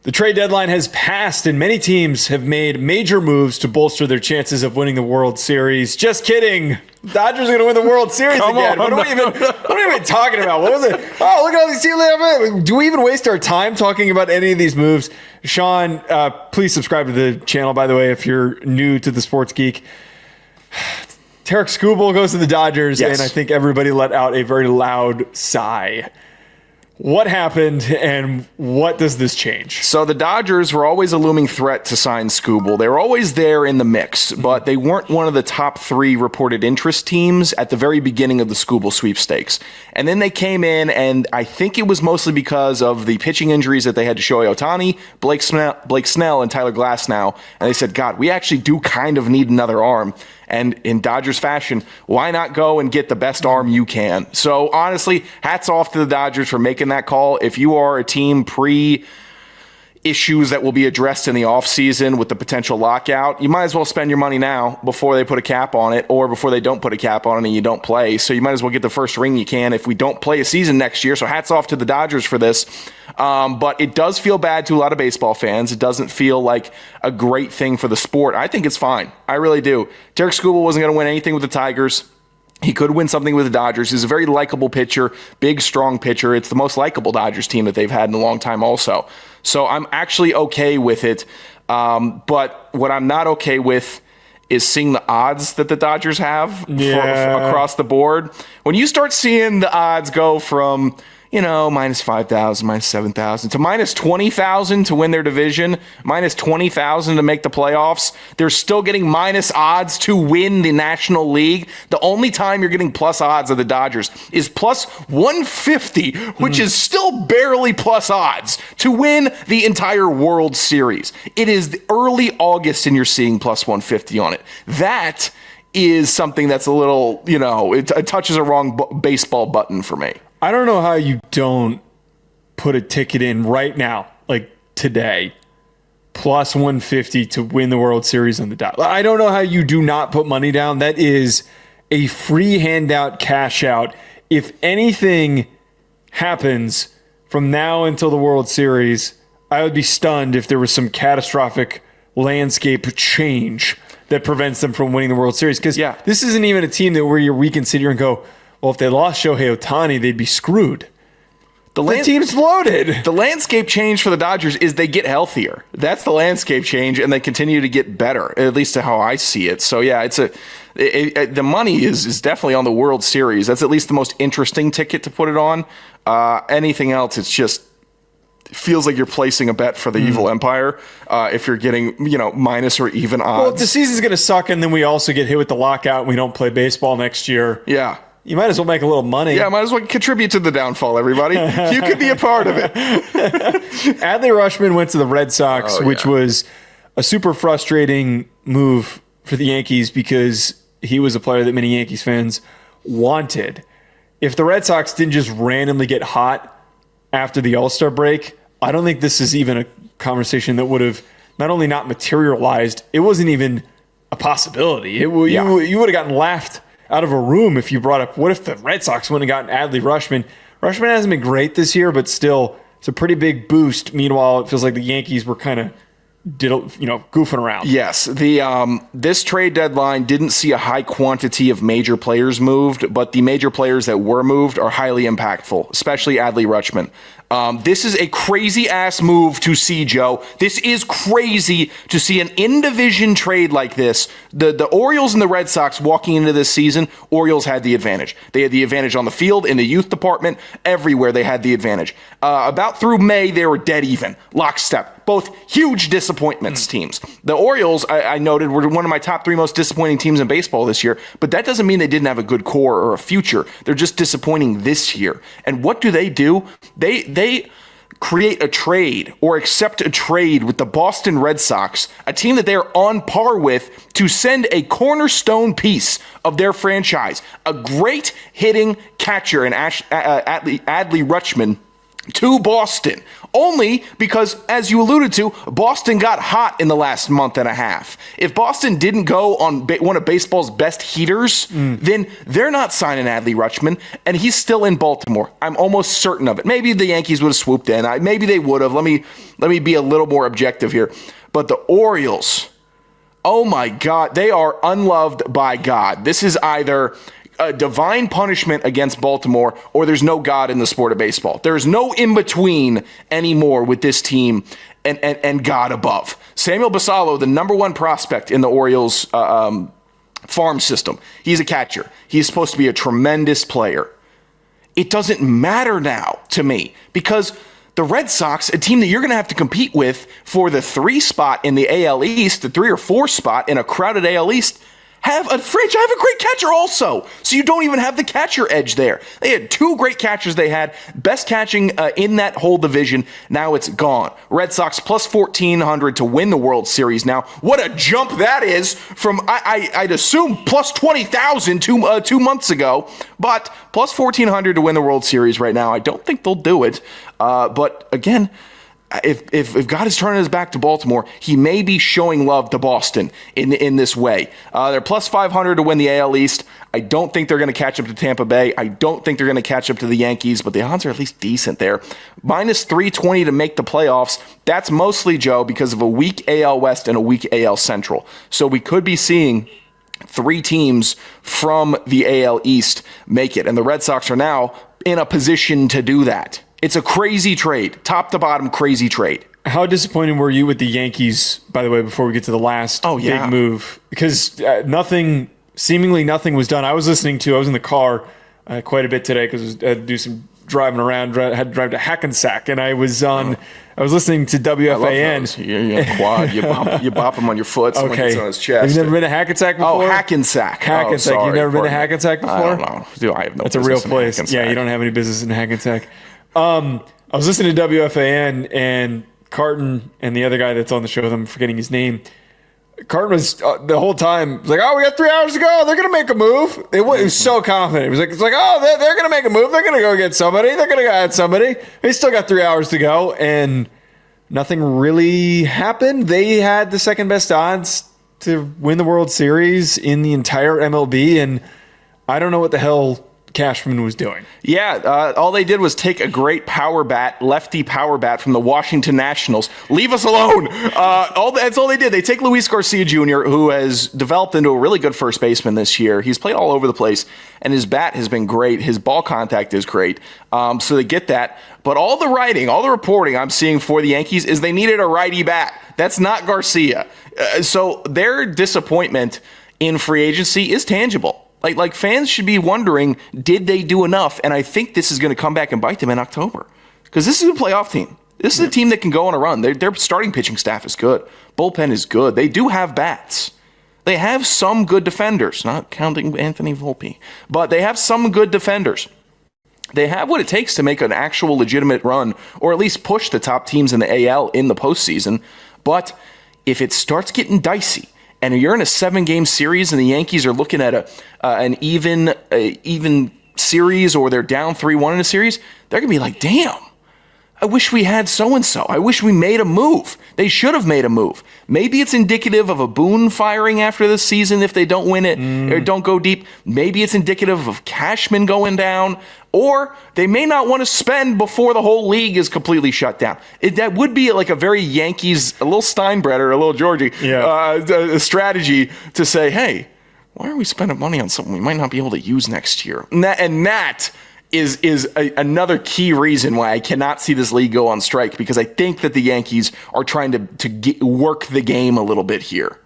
The trade deadline has passed, and many teams have made major moves to bolster their chances of winning the World Series. Just kidding. Dodgers are going to win the World Series again. What are we even talking about? What was it? Oh, look at all these teams. Do we even waste our time talking about any of these moves? Sean, please subscribe to the channel, by the way, if you're new to the Sports Geek. Tarik Skubal goes to the Dodgers, yes. And I think everybody let out a very loud sigh. What happened, and what does this change? So the Dodgers were always a looming threat to sign Skubal. They were always there in the mix, but they weren't one of the top 3 reported interest teams at the very beginning of the Skubal sweepstakes. And then they came in, and I think it was mostly because of the pitching injuries that they had to Shohei Ohtani, Blake Snell, and Tyler Glasnow. And they said, God, we actually do kind of need another arm. And in Dodgers fashion, why not go and get the best arm you can? So honestly, hats off to the Dodgers for making that call. If you are a team issues that will be addressed in the offseason with the potential lockout, you might as well spend your money now before they put a cap on it, or before they don't put a cap on it and you don't play. So you might as well get the first ring you can if we don't play a season next year. So hats off to the Dodgers for this. But it does feel bad to a lot of baseball fans. It doesn't feel like a great thing for the sport. I think it's fine. I really do. Tarik Skubal wasn't going to win anything with the Tigers. He could win something with the Dodgers. He's a very likable pitcher, big, strong pitcher. It's the most likable Dodgers team that they've had in a long time also. So I'm actually okay with it. But what I'm not okay with is seeing the odds that the Dodgers have across the board. When you start seeing the odds go from, minus 5,000, minus 7,000 to minus 20,000 to win their division, minus 20,000 to make the playoffs, they're still getting minus odds to win the National League. The only time you're getting plus odds of the Dodgers is plus 150, which is still barely plus odds to win the entire World Series. It is early August and you're seeing plus 150 on it. That is something that's a little, it touches a wrong baseball button for me. I don't know how you don't put a ticket in right now, like today, plus 150 to win the World Series on the dot. I don't know how you do not put money down. That is a free handout cash out. If anything happens from now until the World Series, I would be stunned if there was some catastrophic landscape change that prevents them from winning the World Series. Because this isn't even a team that where we can sit here and go, well, if they lost Shohei Ohtani, they'd be screwed. The team's loaded. The landscape change for the Dodgers is they get healthier. That's the landscape change, and they continue to get better, at least to how I see it. So, yeah, the money is definitely on the World Series. That's at least the most interesting ticket to put it on. Anything else, it's just feels like you're placing a bet for the evil empire if you're getting, minus or even odds. Well, if the season's going to suck and then we also get hit with the lockout and we don't play baseball next year. Yeah. You might as well make a little money. Yeah, might as well contribute to the downfall, everybody. You could be a part of it. Adley Rutschman went to the Red Sox, which was a super frustrating move for the Yankees because he was a player that many Yankees fans wanted. If the Red Sox didn't just randomly get hot after the All-Star break, I don't think this is even a conversation that would have not only not materialized, it wasn't even a possibility. You would have gotten laughed out of a room if you brought up, what if the Red Sox wouldn't have gotten Adley Rutschman? Rutschman hasn't been great this year, but still, it's a pretty big boost. Meanwhile, it feels like the Yankees were kind of goofing around. Yes, this trade deadline didn't see a high quantity of major players moved, but the major players that were moved are highly impactful, especially Adley Rutschman. This is a crazy-ass move to see, Joe. This is crazy to see an in-division trade like this. The Orioles and the Red Sox walking into this season, Orioles had the advantage. They had the advantage on the field, in the youth department, everywhere they had the advantage. About through May, they were dead even, lockstep. Both huge disappointments teams. The Orioles, I noted, were one of my top 3 most disappointing teams in baseball this year, but that doesn't mean they didn't have a good core or a future. They're just disappointing this year. And what do? They create a trade or accept a trade with the Boston Red Sox, a team that they're on par with, to send a cornerstone piece of their franchise, a great hitting catcher in Adley Rutschman, to Boston. Only because, as you alluded to, Boston got hot in the last month and a half. If Boston didn't go on one of baseball's best heaters, then they're not signing Adley Rutschman, and he's still in Baltimore. I'm almost certain of it. Maybe the Yankees would have swooped in. Maybe they would have. Let me be a little more objective here. But the Orioles, oh my God, they are unloved by God. This is either a divine punishment against Baltimore, or there's no God in the sport of baseball. There's no in-between anymore with this team and God above. Samuel Basallo, the number one prospect in the Orioles farm system. He's a catcher. He's supposed to be a tremendous player. It doesn't matter now to me because the Red Sox, a team that you're going to have to compete with for the 3 spot in the AL East, the 3 or 4 spot in a crowded AL East, have a great catcher also. So you don't even have the catcher edge there. They had 2 great catchers they had. Best catching in that whole division. Now it's gone. Red Sox plus 1,400 to win the World Series now. What a jump that is from, I'd assume, plus 20,000 2 months ago. But plus 1,400 to win the World Series right now. I don't think they'll do it. But again, if God is turning his back to Baltimore, he may be showing love to Boston in this way. They're plus 500 to win the AL East. I don't think they're going to catch up to Tampa Bay. I don't think they're going to catch up to the Yankees, but the odds are at least decent there. Minus 320 to make the playoffs. That's mostly, Joe, because of a weak AL West and a weak AL Central. So we could be seeing 3 teams from the AL East make it, and the Red Sox are now in a position to do that. It's a crazy trade, top to bottom crazy trade. How disappointed were you with the Yankees, by the way, before we get to the last big move? Because seemingly nothing was done. I was in the car quite a bit today because I had to do some driving around, had to drive to Hackensack, and I was listening to WFAN. You're a quad. You bop him on your foot. So okay. It's on his chest. Have you never been to Hackensack before? Oh, Hackensack. Hackensack. You've never been to Hackensack before? I don't know. I have no. That's a real place. Yeah, you don't have any business in Hackensack. I was listening to WFAN, and Carton and the other guy that's on the show, I'm forgetting his name. Carton was the whole time like, "Oh, we got 3 hours to go. They're gonna make a move." It was so confident. It was like, "Oh, they're gonna make a move. They're gonna go get somebody. They're gonna go add somebody." They still got 3 hours to go, and nothing really happened. They had the second best odds to win the World Series in the entire MLB, and I don't know what the hell Cashman was doing. Yeah, all they did was take a great lefty power bat from the Washington Nationals. Leave us alone. That's all they did. They take Luis Garcia Jr., who has developed into a really good first baseman this year. He's played all over the place, and his bat has been great. His ball contact is great. So they get that. But all the writing, all the reporting I'm seeing for the Yankees is they needed a righty bat. That's not Garcia. So their disappointment in free agency is tangible. Like fans should be wondering, did they do enough? And I think this is going to come back and bite them in October because this is a playoff team. This is a team that can go on a run. Their starting pitching staff is good. Bullpen is good. They do have bats. They have some good defenders, not counting Anthony Volpe, but they have some good defenders. They have what it takes to make an actual legitimate run or at least push the top teams in the AL in the postseason. But if it starts getting dicey, and you're in a 7-game series and the Yankees are looking at an even series, or they're down 3-1 in a series, they're going to be like, damn, I wish we had so-and-so. I wish we made a move. They should have made a move. Maybe it's indicative of a Boone firing after this season if they don't win it or don't go deep. Maybe it's indicative of Cashman going down. Or they may not want to spend before the whole league is completely shut down. That would be like a very Yankees, a little Steinbrenner, a little Georgie a strategy to say, hey, why are we spending money on something we might not be able to use next year? And that is another key reason why I cannot see this league go on strike, because I think that the Yankees are trying to work the game a little bit here.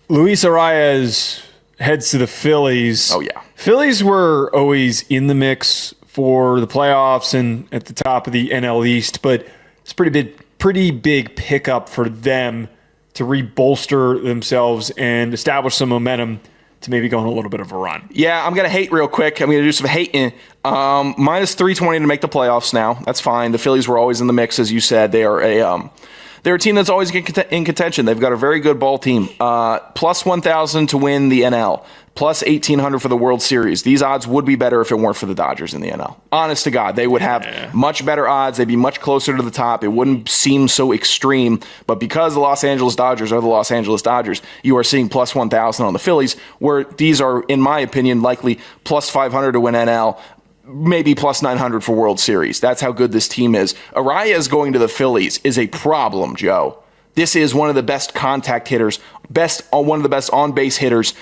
Luis Arraez heads to the Phillies. Oh, yeah. Phillies were always in the mix for the playoffs and at the top of the NL East, but it's pretty big pickup for them to re-bolster themselves and establish some momentum to maybe go on a little bit of a run. Yeah, I'm going to hate real quick. I'm going to do some hating. Minus 320 to make the playoffs now. That's fine. The Phillies were always in the mix, as you said. They're they're a team that's always in contention. They've got a very good ball team. Plus 1,000 to win the NL. Plus 1,800 for the World Series. These odds would be better if it weren't for the Dodgers in the NL. Honest to God, they would have much better odds. They'd be much closer to the top. It wouldn't seem so extreme. But because the Los Angeles Dodgers are the Los Angeles Dodgers, you are seeing plus 1,000 on the Phillies, where these are, in my opinion, likely plus 500 to win NL. Maybe plus 900 for World Series. That's how good this team is. Arraez going to the Phillies is a problem, Joe. This is one of the best contact hitters, one of the best on-base hitters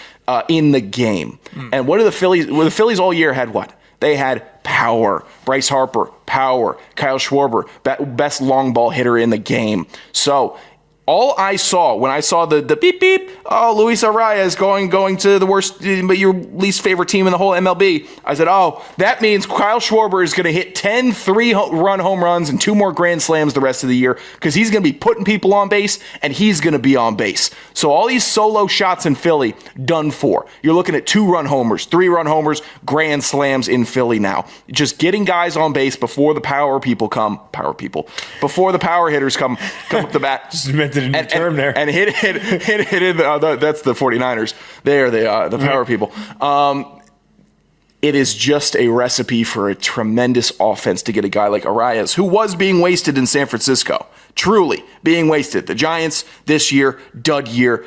in the game. And what are the Phillies? Well, the Phillies all year had what? They had power. Bryce Harper, power. Kyle Schwarber, best long ball hitter in the game. So all I saw when I saw the beep beep, Luis Arraez going to the worst, but your least favorite team in the whole MLB. I said, that means Kyle Schwarber is going to hit 10 3-run home runs and 2 more grand slams the rest of the year because he's going to be putting people on base and he's going to be on base. So all these solo shots in Philly, done for. You're looking at 2-run homers, 3-run homers, grand slams in Philly now. Just getting guys on base before the before the power hitters come up the bat. Just invented a new term there. And hit in that's the 49ers. There they are, the power people. It is just a recipe for a tremendous offense to get a guy like Arraez, who was being wasted in San Francisco. Truly being wasted. The Giants this year, dud year.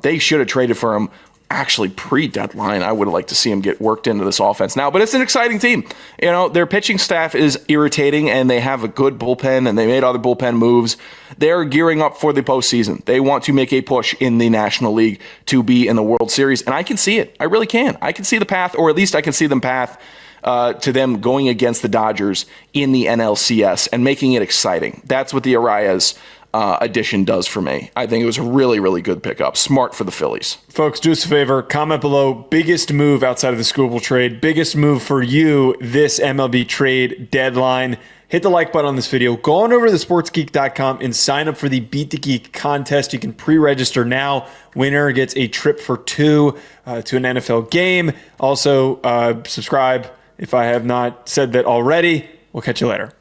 They should have traded for him actually pre-deadline. I would have liked to see him get worked into this offense now, but it's an exciting team. Their pitching staff is irritating and they have a good bullpen and they made other bullpen moves. They're gearing up for the postseason. They want to make a push in the National League to be in the World Series, and I can see it. I really can. I can see the path, or at least I can see the path to them going against the Dodgers in the NLCS and making it exciting. That's what the Arraez addition does for me. I think it was a really, really good pickup. Smart for the Phillies. Folks, do us a favor. Comment below. Biggest move outside of the Skubal trade. Biggest move for you this MLB trade deadline. Hit the like button on this video. Go on over to thesportsgeek.com and sign up for the Beat the Geek contest. You can pre-register now. Winner gets a trip for 2 to an NFL game. Also, subscribe if I have not said that already. We'll catch you later.